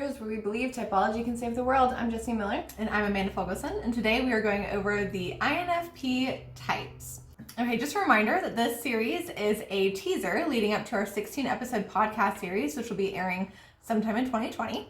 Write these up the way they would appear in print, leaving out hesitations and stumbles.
Answers, where we believe typology can save the world. I'm Jessie Miller. And I'm Amanda Fogelson, and today we are going over the INFP types. Okay, just a reminder that this series is a teaser leading up to our 16-episode podcast series, which will be airing sometime in 2020.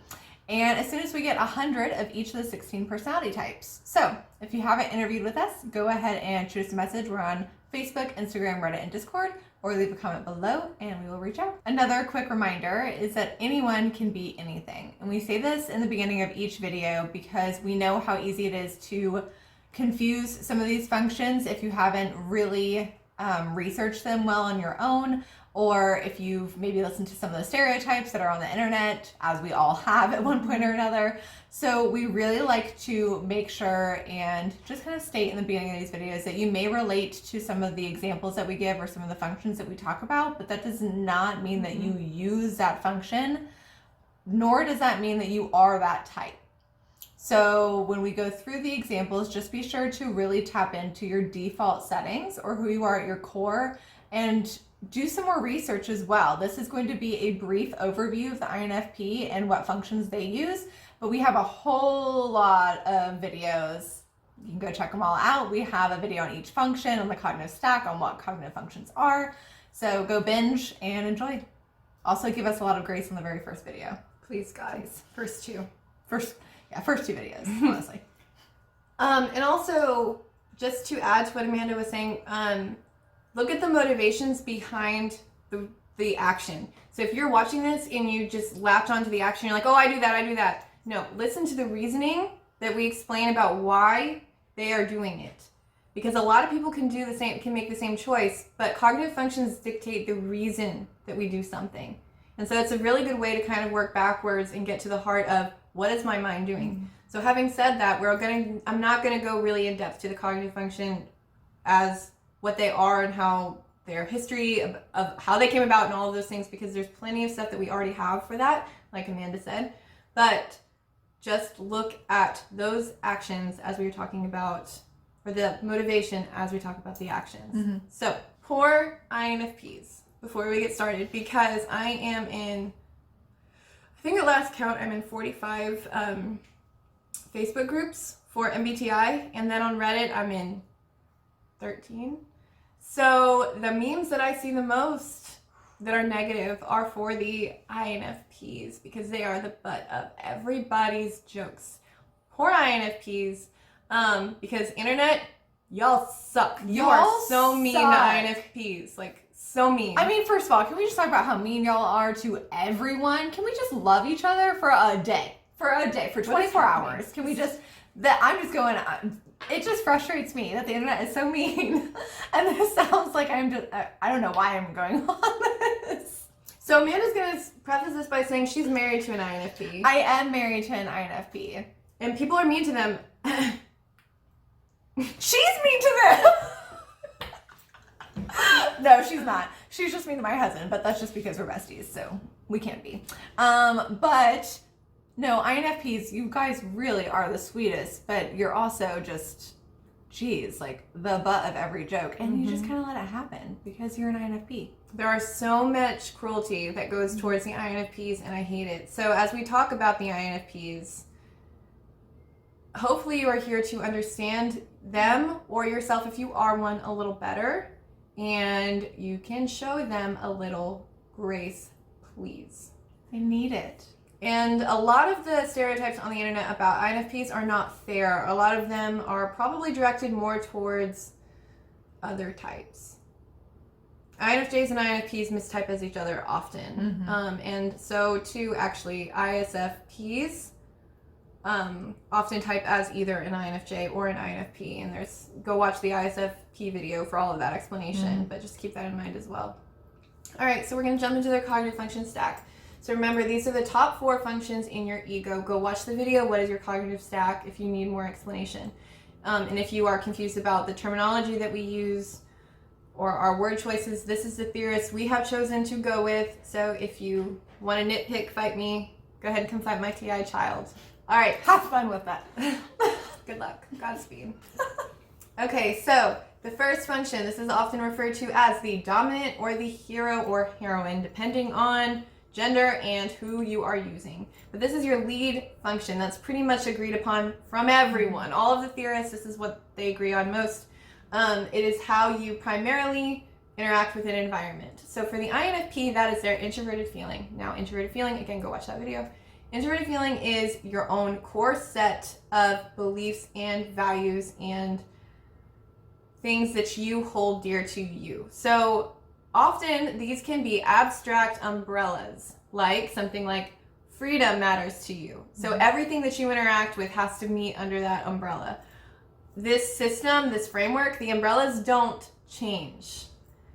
And as soon as we get 100 of each of the 16 personality types. So if you haven't interviewed with us, go ahead and shoot us a message. We're on Facebook, Instagram, Reddit, and Discord, or leave a comment below and we will reach out. Another quick reminder is that anyone can be anything. And we say this in the beginning of each video because we know how easy it is to confuse some of these functions if you haven't really researched them well on your own, or if you've maybe listened to some of the stereotypes that are on the internet, as we all have at one point or another. So we really like to make sure and just kind of state in the beginning of these videos that you may relate to some of the examples that we give or some of the functions that we talk about, but that does not mean that you use that function, nor does that mean that you are that type. So when we go through the examples, just be sure to really tap into your default settings or who you are at your core and do some more research as well. This is going to be a brief overview of the INFP and what functions they use, but we have a whole lot of videos. You can go check them all out. We have a video on each function, on the cognitive stack, on what cognitive functions are. So go binge and enjoy. Also give us a lot of grace on the very first video. Please, guys. First two videos, honestly. And also, just to add to what Amanda was saying, look at the motivations behind the action. So if you're watching this and you just latch onto the action, you're like, oh, I do that. No, listen to the reasoning that we explain about why they are doing it. Because a lot of people can make the same choice, but cognitive functions dictate the reason that we do something. And so it's a really good way to kind of work backwards and get to the heart of what is my mind doing. So having said that, I'm not going to go really in depth to the cognitive function as what they are and how their history of how they came about and all of those things, because there's plenty of stuff that we already have for that, like Amanda said. But just look at those actions as we were talking about, or the motivation as we talk about the actions. So for INFPs, before we get started, because I think at last count, I'm in 45 Facebook groups for MBTI, and then on Reddit, I'm in 13. So the memes that I see the most that are negative are for the INFPs, because they are the butt of everybody's jokes. Poor INFPs, because internet, y'all suck. You are so mean to INFPs, like so mean. I mean, first of all, can we just talk about how mean y'all are to everyone? Can we just love each other for a day? For 24 hours? Can we just, it just frustrates me that the internet is so mean. And this sounds like I don't know why I'm going on this. So Amanda's going to preface this by saying she's married to an INFP. I am married to an INFP. And people are mean to them. She's mean to them! No, she's not. She's just mean to my husband, but that's just because we're besties, so we can't be. But no, INFPs, you guys really are the sweetest, but you're also just, geez, like the butt of every joke. And you just kind of let it happen because you're an INFP. There is so much cruelty that goes towards the INFPs, and I hate it. So as we talk about the INFPs, hopefully you are here to understand them or yourself, if you are one, a little better, and you can show them a little grace, please. They need it. And a lot of the stereotypes on the internet about INFPs are not fair. A lot of them are probably directed more towards other types. INFJs and INFPs mistype as each other often. And so too, actually, ISFPs often type as either an INFJ or an INFP. And go watch the ISFP video for all of that explanation, but just keep that in mind as well. All right, so we're going to jump into their cognitive function stack. So remember, these are the top 4 functions in your ego. Go watch the video, What is Your Cognitive Stack, if you need more explanation. And if you are confused about the terminology that we use or our word choices, this is the theorist we have chosen to go with. So if you want to nitpick, fight me, go ahead and come fight my TI child. All right, Have fun with that. good luck. Godspeed. Okay, so the first function, this is often referred to as the dominant or the hero or heroine, depending on gender, and who you are using. But this is your lead function. That's pretty much agreed upon from everyone. All of the theorists, this is what they agree on most. It is how you primarily interact with an environment. So for the INFP, that is their introverted feeling. Now, introverted feeling, again, go watch that video. Introverted feeling is your own core set of beliefs and values and things that you hold dear to you. So often these can be abstract umbrellas, like something like freedom matters to you. So everything that you interact with has to meet under that umbrella. This system, this framework, the umbrellas don't change.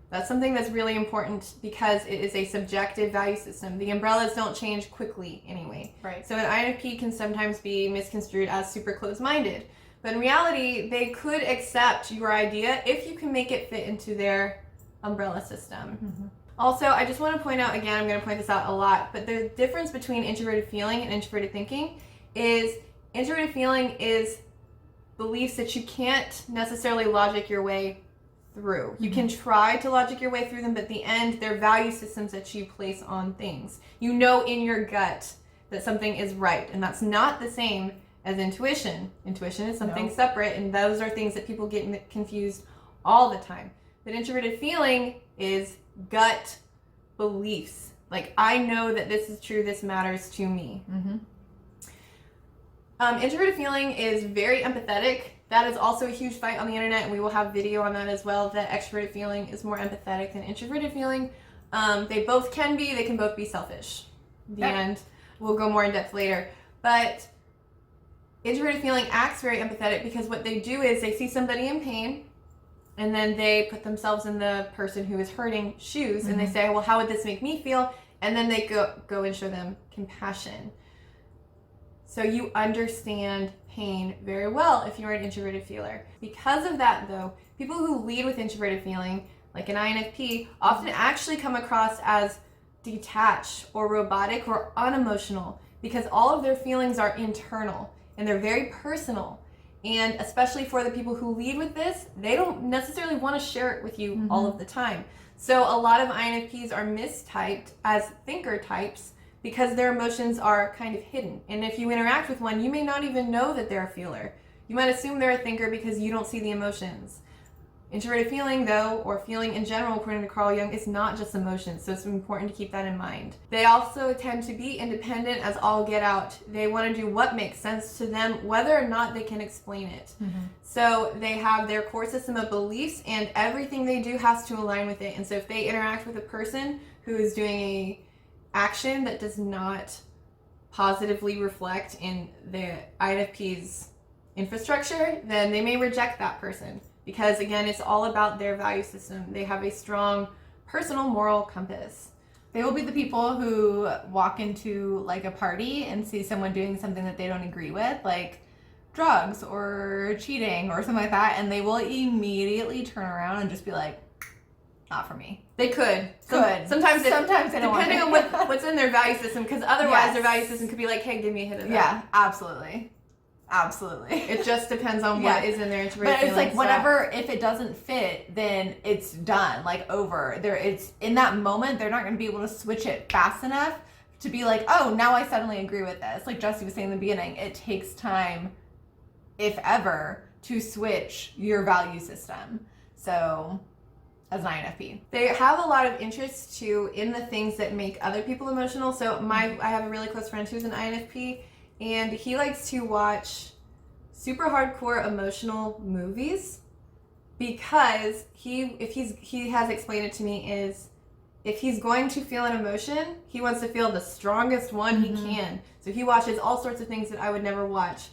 That's something that's really important because it is a subjective value system. The umbrellas don't change quickly anyway. Right. So an INFP can sometimes be misconstrued as super closed-minded. But in reality, they could accept your idea if you can make it fit into their umbrella system. Also, I just want to point out, again, I'm going to point this out a lot, but the difference between introverted feeling and introverted thinking is introverted feeling is beliefs that you can't necessarily logic your way through. You can try to logic your way through them, but at the end, they're value systems that you place on things. You know in your gut that something is right, and that's not the same as intuition. Intuition is something separate, and those are things that people get confused all the time. But introverted feeling is gut beliefs. Like, I know that this is true, this matters to me. Introverted feeling is very empathetic. That is also a huge fight on the internet, and we will have video on that as well, that extroverted feeling is more empathetic than introverted feeling. They both can be, they can both be selfish. And we'll go more in depth later. But introverted feeling acts very empathetic because what they do is they see somebody in pain, and then they put themselves in the person who is hurting shoes, and they say, well, how would this make me feel? And then they go and show them compassion. So you understand pain very well if you're an introverted feeler. Because of that, though, people who lead with introverted feeling, like an INFP, often actually come across as detached or robotic or unemotional because all of their feelings are internal and they're very personal. And especially for the people who lead with this, they don't necessarily want to share it with you all of the time. So a lot of INFPs are mistyped as thinker types because their emotions are kind of hidden. And if you interact with one, you may not even know that they're a feeler. You might assume they're a thinker because you don't see the emotions. Introverted feeling, though, or feeling in general, according to Carl Jung, is not just emotions, so it's important to keep that in mind. They also tend to be independent as all get out. They want to do what makes sense to them, whether or not they can explain it. So they have their core system of beliefs, and everything they do has to align with it. And so if they interact with a person who is doing a action that does not positively reflect in the INFP's infrastructure, then they may reject that person. Because again, it's all about their value system. They have a strong personal moral compass. They will be the people who walk into like a party and see someone doing something that they don't agree with, like drugs or cheating or something like that, and they will immediately turn around and just be like, not for me. They could. Sometimes they don't depending on what's in their value system, because otherwise their value system could be like, hey, give me a hit of that. Yeah, absolutely. Absolutely. It just depends on what is in their introverted But it's feeling. like whenever, if it doesn't fit, then it's done, like over. It's in that moment, they're not going to be able to switch it fast enough to be like, oh, now I suddenly agree with this. Like Jesse was saying in the beginning, it takes time, if ever, to switch your value system. So, as an INFP. They have a lot of interest too in the things that make other people emotional. So I have a really close friend who's an INFP, and he likes to watch super hardcore emotional movies because he has explained it to me is if he's going to feel an emotion, he wants to feel the strongest one he can. So he watches all sorts of things that I would never watch.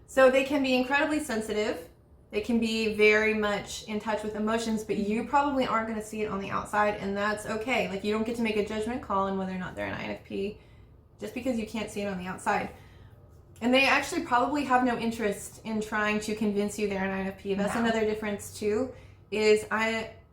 So they can be incredibly sensitive. They can be very much in touch with emotions, but you probably aren't going to see it on the outside, and that's okay. Like, you don't get to make a judgment call on whether or not they're an INFP just because you can't see it on the outside. And they actually probably have no interest in trying to convince you they're an INFP. That's another difference too, is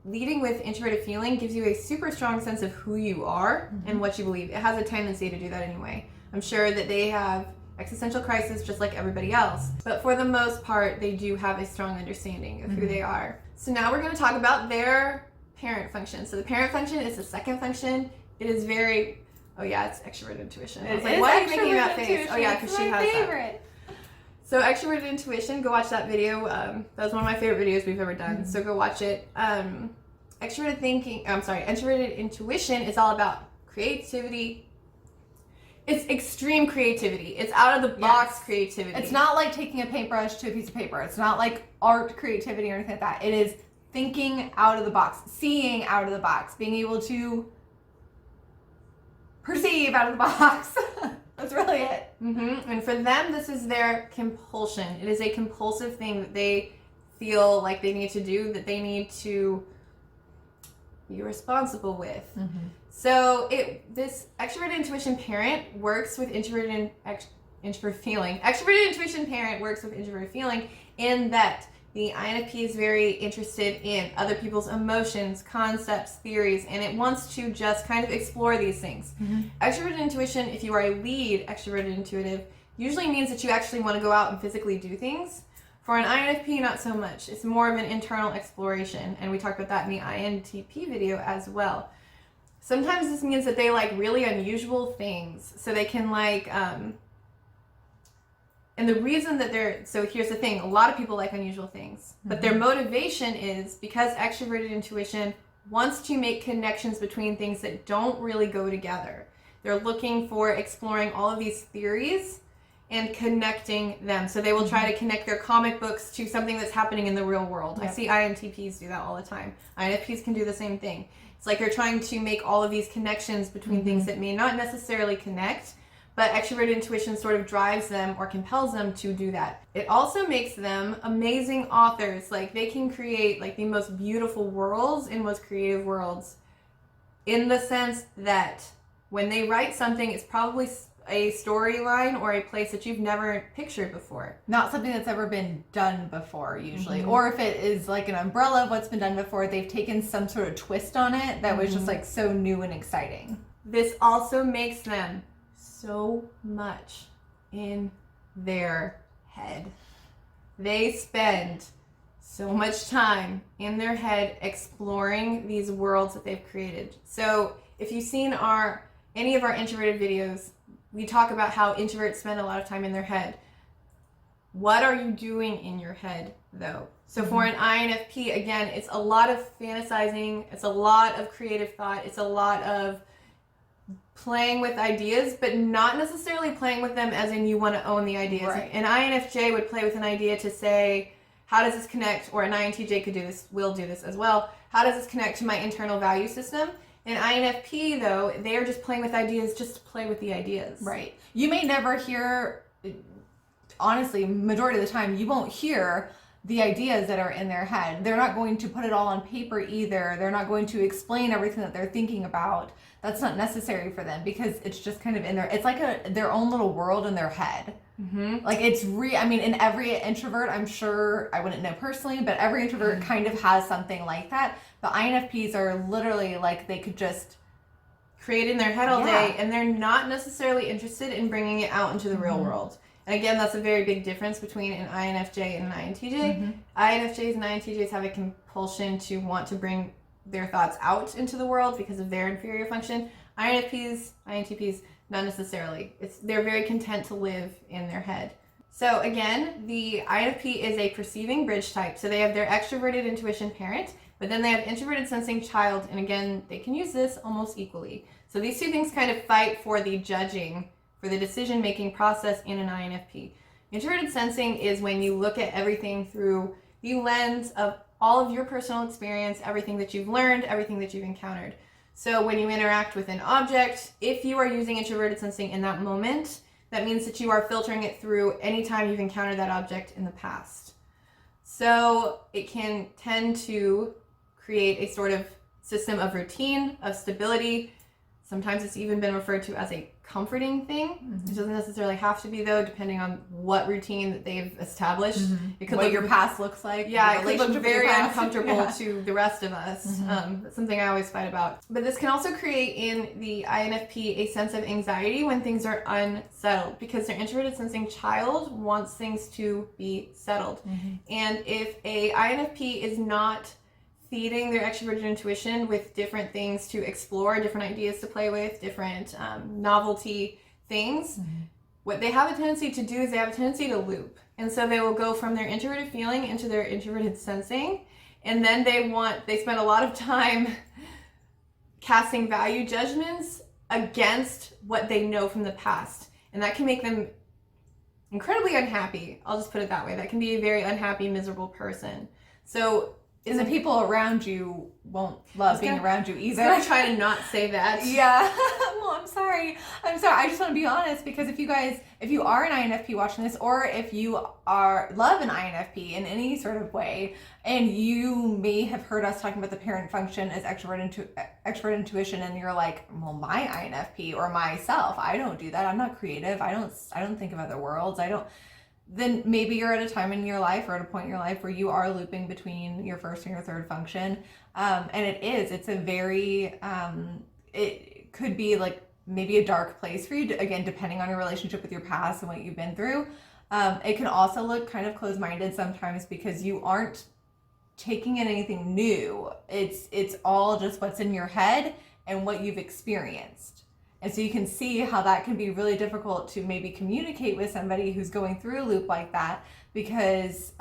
leading with introverted feeling gives you a super strong sense of who you are and what you believe. It has a tendency to do that anyway. I'm sure that they have existential crisis just like everybody else, but for the most part, they do have a strong understanding of who they are. So now we're going to talk about their parent function. So the parent function is the second function. It is very Oh yeah, it's Extroverted Intuition. I It was like, is why are you making Extroverted that face? Intuition. Oh yeah, It's because she my has favorite. that. So Extroverted Intuition, go watch that video. That was one of my favorite videos we've ever done. So go watch it. Introverted Intuition is all about creativity. It's extreme creativity. It's out of the box creativity. It's not like taking a paintbrush to a piece of paper. It's not like art creativity or anything like that. It is thinking out of the box, seeing out of the box, being able to perceive out of the box. That's really it. And for them, this is their compulsion. It is a compulsive thing that they feel like they need to do, that they need to be responsible with. So this extroverted intuition parent works with introvert feeling. Extroverted intuition parent works with introvert feeling in that the INFP is very interested in other people's emotions, concepts, theories, and it wants to just kind of explore these things. Extroverted intuition, if you are a lead extroverted intuitive, usually means that you actually want to go out and physically do things. For an INFP, not so much. It's more of an internal exploration, and we talked about that in the INTP video as well. Sometimes this means that they like really unusual things, so they can like, and the reason that so here's the thing, a lot of people like unusual things, but their motivation is because extroverted intuition wants to make connections between things that don't really go together. They're looking for exploring all of these theories and connecting them. So they will try to connect their comic books to something that's happening in the real world. I see INTPs do that all the time. INFPs can do the same thing. It's like they're trying to make all of these connections between things that may not necessarily connect, but extroverted intuition sort of drives them or compels them to do that. It also makes them amazing authors. Like they can create like the most beautiful worlds and most creative worlds, in the sense that when they write something, it's probably a storyline or a place that you've never pictured before. Not something that's ever been done before, usually. Or if it is like an umbrella of what's been done before, they've taken some sort of twist on it that was just like so new and exciting. This also makes them so much in their head. They spend so much time in their head exploring these worlds that they've created. So if you've seen any of our introverted videos, we talk about how introverts spend a lot of time in their head. What are you doing in your head, though? So for an INFP, again, it's a lot of fantasizing. It's a lot of creative thought. It's a lot of playing with ideas, but not necessarily playing with them as in you want to own the ideas. Right. An INFJ would play with an idea to say, how does this connect? Or an INTJ could do this, will do this as well. How does this connect to my internal value system? An INFP, though, they are just playing with ideas just to play with the ideas. Right. You may never hear, honestly, majority of the time, you won't hear the ideas that are in their head. They're not going to put it all on paper either. They're not going to explain everything that they're thinking about. That's not necessary for them because it's just kind of in it's like their own little world in their head. Like it's I mean, in every introvert, I'm sure, I wouldn't know personally, but every introvert kind of has something like that. But INFPs are literally like they could just create in their head all day, and they're not necessarily interested in bringing it out into the real world. And again, that's a very big difference between an INFJ and an INTJ. INFJs and INTJs have a compulsion to want to bring their thoughts out into the world because of their inferior function. INTPs, not necessarily. They're very content to live in their head. So again, the INFP is a perceiving bridge type. So they have their extroverted intuition parent, but then they have introverted sensing child. And again, they can use this almost equally. So these two things kind of fight for the judging, for the decision-making process in an INFP. Introverted sensing is when you look at everything through the lens of all of your personal experience, everything that you've learned, everything that you've encountered. So when you interact with an object, if you are using introverted sensing in that moment, that means that you are filtering it through any time you've encountered that object in the past. So it can tend to create a sort of system of routine, of stability. Sometimes it's even been referred to as a comforting thing. It doesn't necessarily have to be, though, depending on what routine that they've established. It could what look your past looks like. Yeah, it could look very past. uncomfortable to the rest of us. That's something I always fight about. But this can also create in the INFP a sense of anxiety when things are unsettled, because their introverted sensing child wants things to be settled. And if a INFP is not feeding their extroverted intuition with different things to explore, different ideas to play with, different novelty things, what they have a tendency to do is they have a tendency to loop. And so they will go from their introverted feeling into their introverted sensing. And then they spend a lot of time casting value judgments against what they know from the past. And that can make them incredibly unhappy. I'll just put it that way. That can be a very unhappy, miserable person. So and the people around you won't love being around you either. I'm going to try to not say that. Yeah. Well, I'm sorry. I just want to be honest, because if you are an INFP watching this, or if you love an INFP in any sort of way, and you may have heard us talking about the parent function as extroverted intuition, and you're like, well, my INFP or myself, I don't do that. I'm not creative. I don't think of other worlds. Then maybe you're at a time in your life or at a point in your life where you are looping between your first and your third function. And it's a very, it could be like maybe a dark place for you, again, depending on your relationship with your past and what you've been through. It can also look kind of closed-minded sometimes because you aren't taking in anything new. It's all just what's in your head and what you've experienced. And so you can see how that can be really difficult to maybe communicate with somebody who's going through a loop like that, because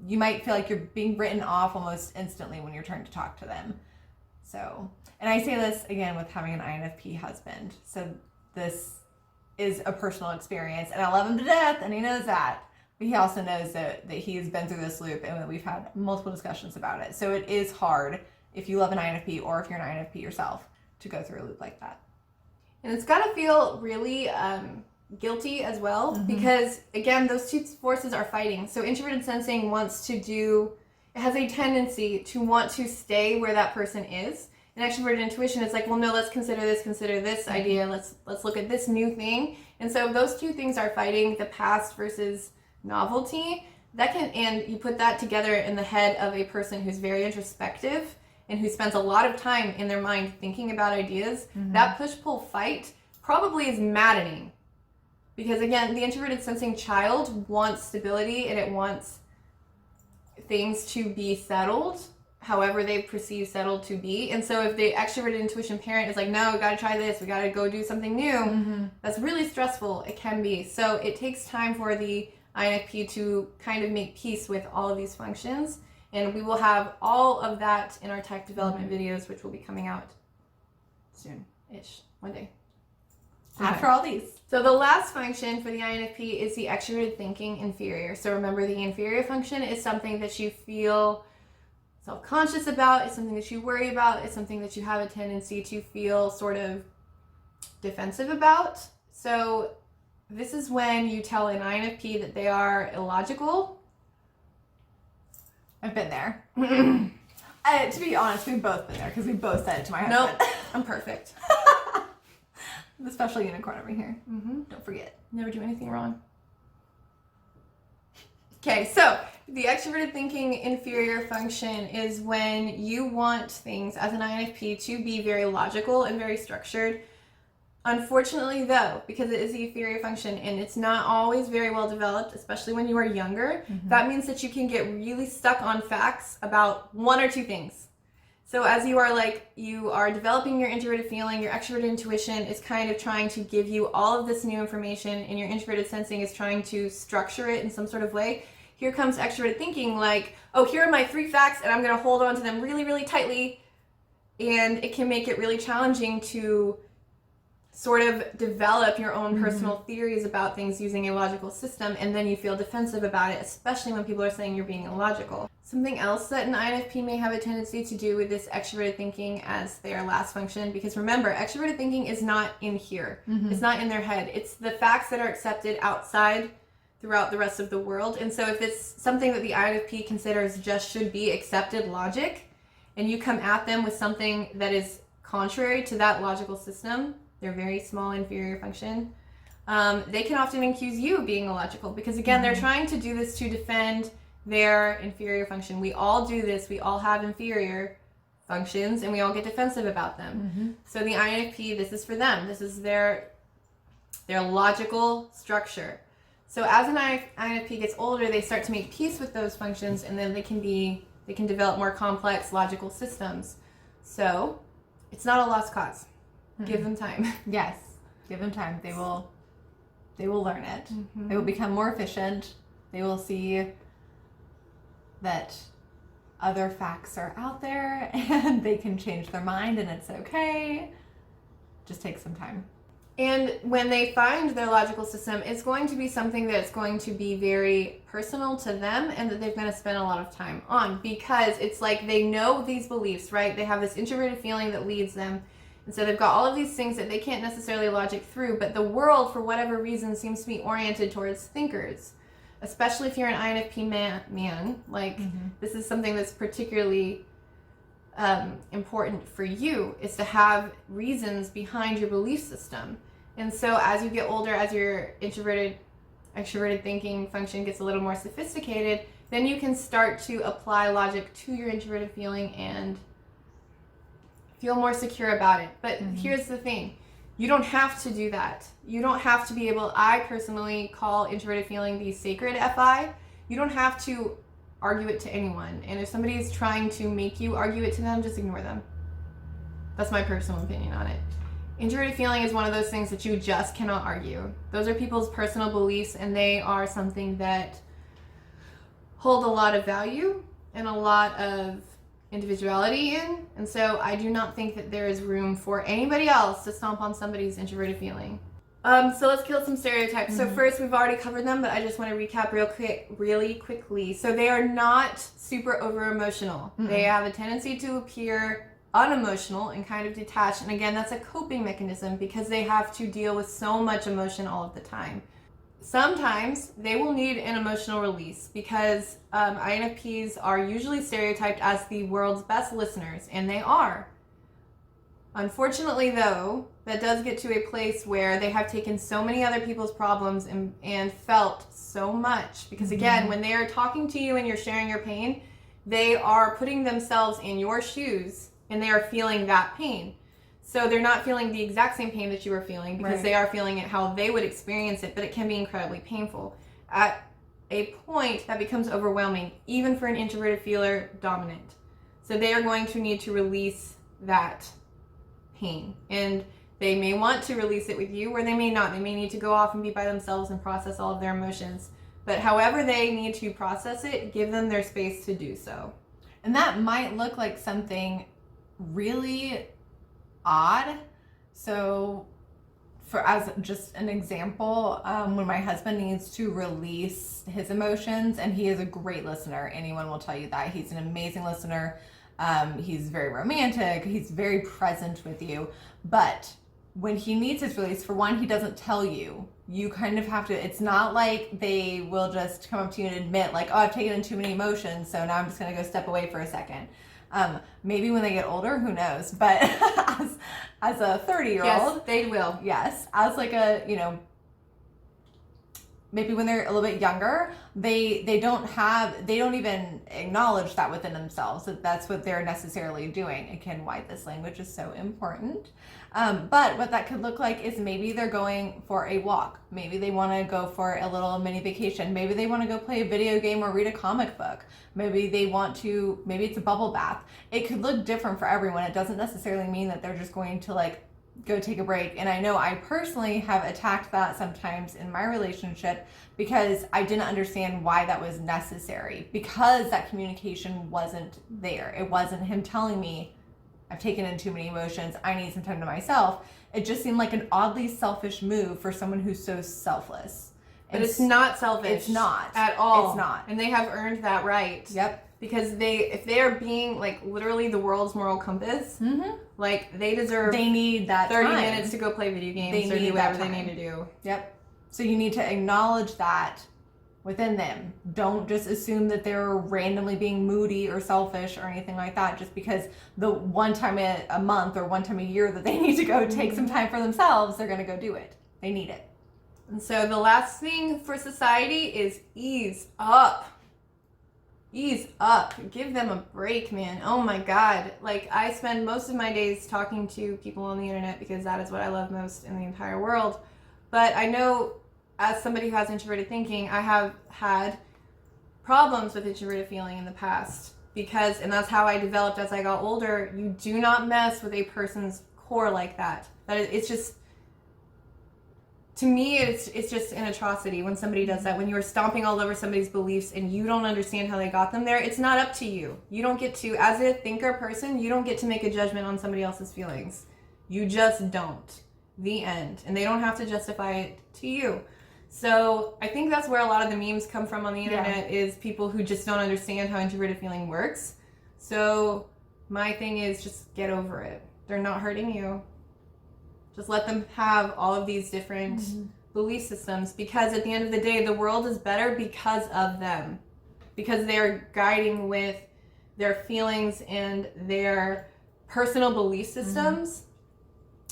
you might feel like you're being written off almost instantly when you're trying to talk to them. So, and I say this again with having an INFP husband. So this is a personal experience, and I love him to death, and he knows that. But he also knows that he has been through this loop, and we've had multiple discussions about it. So it is hard if you love an INFP or if you're an INFP yourself to go through a loop like that. And it's got to feel really guilty as well, because again, those two forces are fighting. So introverted sensing it has a tendency to want to stay where that person is. And extroverted intuition is like, well, no, let's consider this idea. Let's look at this new thing. And so those two things are fighting, the past versus novelty. And you put that together in the head of a person who's very introspective and who spends a lot of time in their mind thinking about ideas. That push-pull fight probably is maddening. Because again, the introverted sensing child wants stability, and it wants things to be settled, however they perceive settled to be. And so if the extroverted intuition parent is like, no, we gotta try this, we gotta go do something new, that's really stressful. It can be. So it takes time for the INFP to kind of make peace with all of these functions. And we will have all of that in our tech development videos, which will be coming out soon-ish, one day. After all these. So the last function for the INFP is the extroverted thinking inferior. So remember, the inferior function is something that you feel self-conscious about, it's something that you worry about, it's something that you have a tendency to feel sort of defensive about. So this is when you tell an INFP that they are illogical. I've been there. To be honest, we've both been there because we both said it to my husband. Nope, I'm perfect. The special unicorn over here. Don't forget. Never do anything wrong. Okay, so the extroverted thinking inferior function is when you want things as an INFP to be very logical and very structured. Unfortunately, though, because it is the inferior function and it's not always very well developed, especially when you are younger, that means that you can get really stuck on facts about one or two things. So as you are developing your introverted feeling, your extroverted intuition is kind of trying to give you all of this new information, and your introverted sensing is trying to structure it in some sort of way. Here comes extroverted thinking, like, oh, here are my 3 facts, and I'm going to hold on to them really, really tightly. And it can make it really challenging to sort of develop your own personal theories about things using a logical system, and then you feel defensive about it, especially when people are saying you're being illogical. Something else that an INFP may have a tendency to do with this extroverted thinking as their last function, because remember, extroverted thinking is not in here. It's not in their head. It's the facts that are accepted outside throughout the rest of the world. And so if it's something that the INFP considers just should be accepted logic, and you come at them with something that is contrary to that logical system, their very small inferior function, they can often accuse you of being illogical, because again, they're trying to do this to defend their inferior function. We all do this. We all have inferior functions, and we all get defensive about them. So the INFP, this is for them. This is their logical structure. So as an INFP gets older, they start to make peace with those functions, and then they can be They can develop more complex logical systems. So it's not a lost cause. Give them time. Yes, give them time. They will learn it. Mm-hmm. They will become more efficient. They will see that other facts are out there and they can change their mind and it's okay. Just take some time. And when they find their logical system, it's going to be something that's going to be very personal to them and that they're going to spend a lot of time on, because it's like they know these beliefs, right? They have this introverted feeling that leads them. And so they've got all of these things that they can't necessarily logic through, but the world, for whatever reason, seems to be oriented towards thinkers, especially if you're an INFP man. Like, this is something that's particularly important for you, is to have reasons behind your belief system. And so as you get older, as your extroverted thinking function gets a little more sophisticated, then you can start to apply logic to your introverted feeling and feel more secure about it. But here's the thing. You don't have to do that. You don't have to be able, I personally call introverted feeling the sacred FI. You don't have to argue it to anyone. And if somebody is trying to make you argue it to them, just ignore them. That's my personal opinion on it. Introverted feeling is one of those things that you just cannot argue. Those are people's personal beliefs, and they are something that hold a lot of value and a lot of individuality in. And so I do not think that there is room for anybody else to stomp on somebody's introverted feeling. So let's kill some stereotypes. So first, we've already covered them, but I just want to recap really quickly. So they are not super over emotional. They have a tendency to appear unemotional and kind of detached. And again, that's a coping mechanism because they have to deal with so much emotion all of the time. Sometimes they will need an emotional release because INFPs are usually stereotyped as the world's best listeners, and they are. Unfortunately, though, that does get to a place where they have taken so many other people's problems and felt so much. Because again, when they are talking to you and you're sharing your pain, they are putting themselves in your shoes and they are feeling that pain. So they're not feeling the exact same pain that you are feeling because they are feeling it how they would experience it, but it can be incredibly painful. At a point, that becomes overwhelming, even for an introverted feeler dominant. So they are going to need to release that pain. And they may want to release it with you, or they may not. They may need to go off and be by themselves and process all of their emotions. But however they need to process it, give them their space to do so. And that might look like something really odd. So as just an example, when my husband needs to release his emotions, and he is a great listener, anyone will tell you that. He's an amazing listener. He's very romantic. He's very present with you. But when he needs his release, for one, he doesn't tell you. You kind of have to, it's not like they will just come up to you and admit like, oh, I've taken in too many emotions, so now I'm just going to go step away for a second. Maybe when they get older, who knows? But as a 30-year-old, yes, they will. Yes, as like a, maybe when they're a little bit younger, they don't even acknowledge that within themselves, that that's what they're necessarily doing. Again, why this language is so important. But what that could look like is maybe they're going for a walk. Maybe they want to go for a little mini vacation. Maybe they want to go play a video game or read a comic book. Maybe it's a bubble bath. It could look different for everyone. It doesn't necessarily mean that they're just going to like go take a break. And I know I personally have attacked that sometimes in my relationship because I didn't understand why that was necessary, because that communication wasn't there. It wasn't him telling me, I've taken in too many emotions, I need some time to myself. It just seemed like an oddly selfish move for someone who's so selfless. But it's not selfish. It's not. At all. It's not. And they have earned that right. Yep. Because if they are being like literally the world's moral compass, like they need that 30 time. minutes to go play video games or do whatever they need to do. Yep. So you need to acknowledge that within them. Don't just assume that they're randomly being moody or selfish or anything like that just because the one time a month or one time a year that they need to go take some time for themselves, they're going to go do it. They need it. And so the last thing for society is ease up. Ease up. Give them a break, man. Oh my God. Like, I spend most of my days talking to people on the internet because that is what I love most in the entire world. But I know, as somebody who has introverted thinking, I have had problems with introverted feeling in the past. and that's how I developed as I got older. You do not mess with a person's core like that. It's just, to me, it's just an atrocity when somebody does that. When you're stomping all over somebody's beliefs and you don't understand how they got them there, it's not up to you. You don't get to, as a thinker person, you don't get to make a judgment on somebody else's feelings. You just don't. The end. And they don't have to justify it to you. So I think that's where a lot of the memes come from on the internet, is people who just don't understand how introverted feeling works. So my thing is, just get over it. They're not hurting you. Just let them have all of these different belief systems, because at the end of the day, the world is better because of them. Because they're guiding with their feelings and their personal belief systems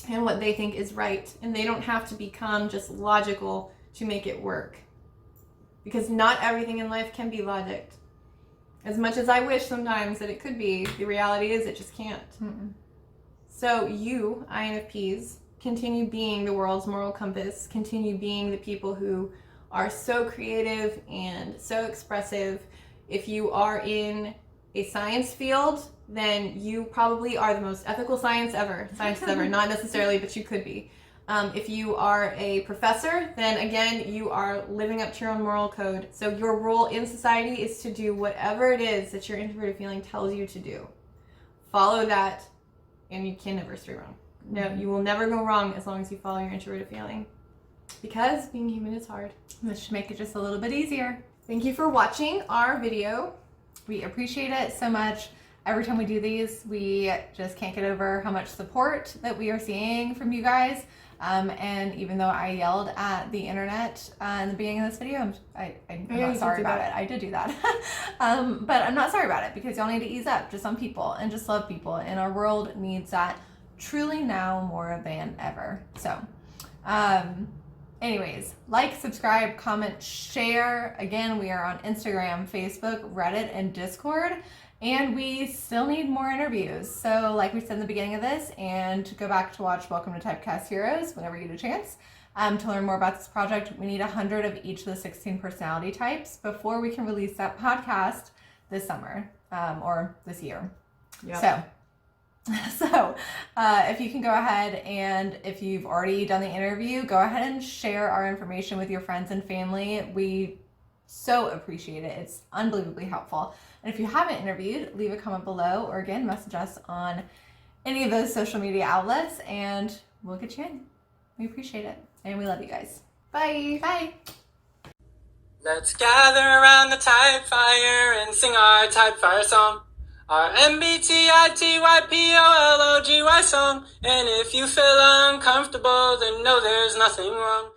and what they think is right. And they don't have to become just logical to make it work, because not everything in life can be logic. As much as I wish sometimes that it could be, the reality is it just can't. So you, INFPs, continue being the world's moral compass. Continue being the people who are so creative and so expressive. If you are in a science field, then you probably are the most ethical scientist ever. Not necessarily, but you could be. If you are a professor, then again, you are living up to your own moral code. So your role in society is to do whatever it is that your introverted feeling tells you to do. Follow that, and you can never stray wrong. No, you will never go wrong as long as you follow your introverted feeling. Because being human is hard. This should make it just a little bit easier. Thank you for watching our video. We appreciate it so much. Every time we do these, we just can't get over how much support that we are seeing from you guys. And even though I yelled at the internet in the beginning of this video, I'm not sorry about it. I did do that. But I'm not sorry about it, because y'all need to ease up to some people and just love people. And our world needs that truly now more than ever. So, anyways, like, subscribe, comment, share. Again, we are on Instagram, Facebook, Reddit, and Discord. And we still need more interviews. So like we said in the beginning of this, and go back to watch Welcome to Typecast Heroes whenever you get a chance, to learn more about this project, we need 100 of each of the 16 personality types before we can release that podcast this summer, or this year. Yep. So if you can go ahead, and if you've already done the interview, go ahead and share our information with your friends and family. We so appreciate it. It's unbelievably helpful. And if you haven't interviewed, leave a comment below, or again, message us on any of those social media outlets, and we'll get you in. We appreciate it, and we love you guys. Bye. Bye. Let's gather around the type fire and sing our type fire song. Our MBTITYPOLOGY song. And if you feel uncomfortable, then know there's nothing wrong.